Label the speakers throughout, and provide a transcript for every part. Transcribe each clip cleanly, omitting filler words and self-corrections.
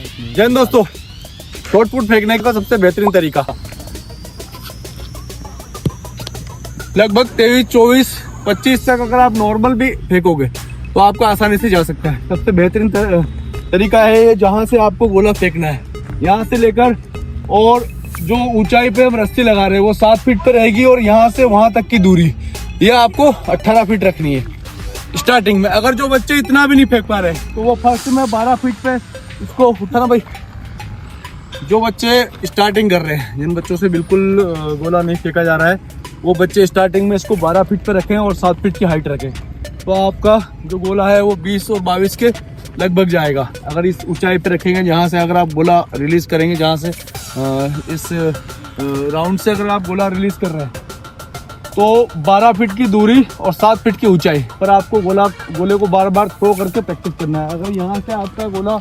Speaker 1: जय हिंद दोस्तों, short put फेंकने का सबसे बेहतरीन तरीका लगभग 23, 24, 25 तक अगर आप नॉर्मल भी फेंकोगे तो आपको आसानी से जा सकता है। सबसे बेहतरीन तरीका है ये, जहाँ से आपको गोला फेंकना है यहाँ से लेकर, और जो ऊंचाई पे हम रस्सी लगा रहे हैं वो 7 फीट पे रहेगी, और यहाँ से वहाँ तक की दूरी ये आपको 18 फीट रखनी है स्टार्टिंग में। अगर जो बच्चे इतना भी नहीं फेंक पा रहे तो वो फर्स्ट में 12 फीट पे इसको उठाना। भाई जो बच्चे स्टार्टिंग कर रहे हैं, जिन बच्चों से बिल्कुल गोला नहीं फेंका जा रहा है, वो बच्चे स्टार्टिंग में इसको 12 फीट पे रखें और 7 फीट की हाइट रखें, तो आपका जो गोला है वो 20 और 22 के लगभग जाएगा। अगर इस ऊंचाई पे रखेंगे जहाँ से अगर आप गोला रिलीज करेंगे, जहाँ से इस राउंड से अगर आप गोला रिलीज कर रहे हैं तो 12 फीट की दूरी और 7 फीट की ऊंचाई पर आपको गोले को बार बार थ्रो करके प्रैक्टिस करना है। अगर यहाँ से आपका गोला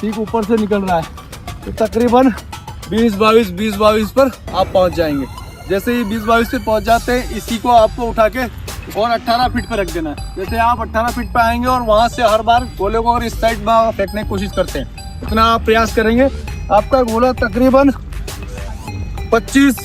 Speaker 1: ठीक ऊपर से निकल रहा है तो तकरीबन 20-22 पर आप पहुँच जाएंगे। जैसे ही 20-22 पे पहुँच जाते हैं, इसी को आपको उठा के और 18 फीट पे रख देना है। जैसे आप 18 फीट पे आएंगे और वहाँ से हर बार गोले को अगर इस साइड में फेंकने की कोशिश करते हैं, इतना आप प्रयास करेंगे, आपका गोला तकरीबन 25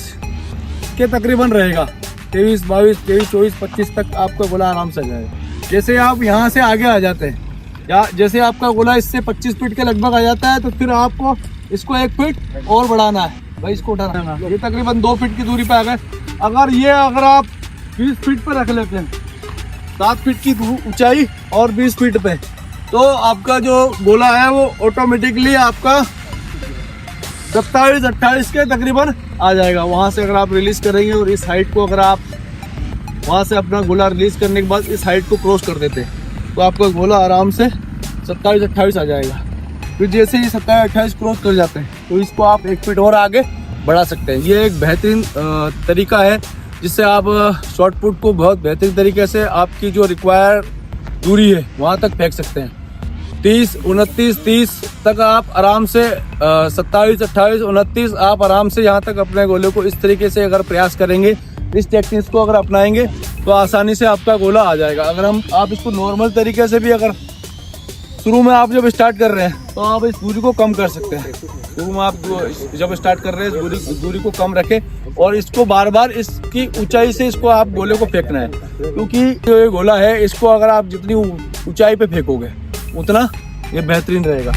Speaker 1: के तकरीबन रहेगा। 23, 22, 23, 24, 25 तक आपका गोला आराम से जाएगा। जैसे आप यहाँ से आगे आ जाते हैं, या जैसे आपका गोला इससे 25 फीट के लगभग आ जाता है, तो फिर आपको इसको 1 फीट और बढ़ाना है। भाई इसको उठाना है, ये तकरीबन 2 फीट की दूरी पे आ गए। अगर आप 20 फीट पर रख लेते हैं, 7 फीट की ऊंचाई और 20 फीट पे, तो आपका जो गोला है वो ऑटोमेटिकली आपका 27-28 के तकरीबन आ जाएगा। वहाँ से अगर आप रिलीज करेंगे और इस हाइट को अगर आप वहाँ से अपना गोला रिलीज करने के बाद इस हाइट को क्रॉस कर देते हैं तो आपका गोला आराम से 27-28 आ जाएगा। फिर जैसे ही 27-28 क्रॉस कर जाते हैं तो इसको आप 1 फीट और आगे बढ़ा सकते हैं। ये एक बेहतरीन तरीका है जिससे आप शॉर्ट पुट को बहुत बेहतरीन तरीके से आपकी जो रिक्वायर दूरी है वहाँ तक फेंक सकते हैं। 30, 29, 30 तक आप आराम से 27, 28, 29 आप आराम से यहाँ तक अपने गोले को इस तरीके से अगर प्रयास करेंगे, इस टेक्निक्स को अगर अपनाएंगे तो आसानी से आपका गोला आ जाएगा। अगर आप इसको नॉर्मल तरीके से भी अगर शुरू में आप जब स्टार्ट कर रहे हैं तो आप इस दूरी को कम कर सकते हैं। शुरू में आप जब स्टार्ट कर रहे हैं दूरी को कम रखें और इसको बार बार इसकी ऊंचाई से इसको आप गोले को फेंकना है, क्योंकि जो ये गोला है इसको अगर आप जितनी ऊंचाई पे फेंकोगे उतना ये बेहतरीन रहेगा।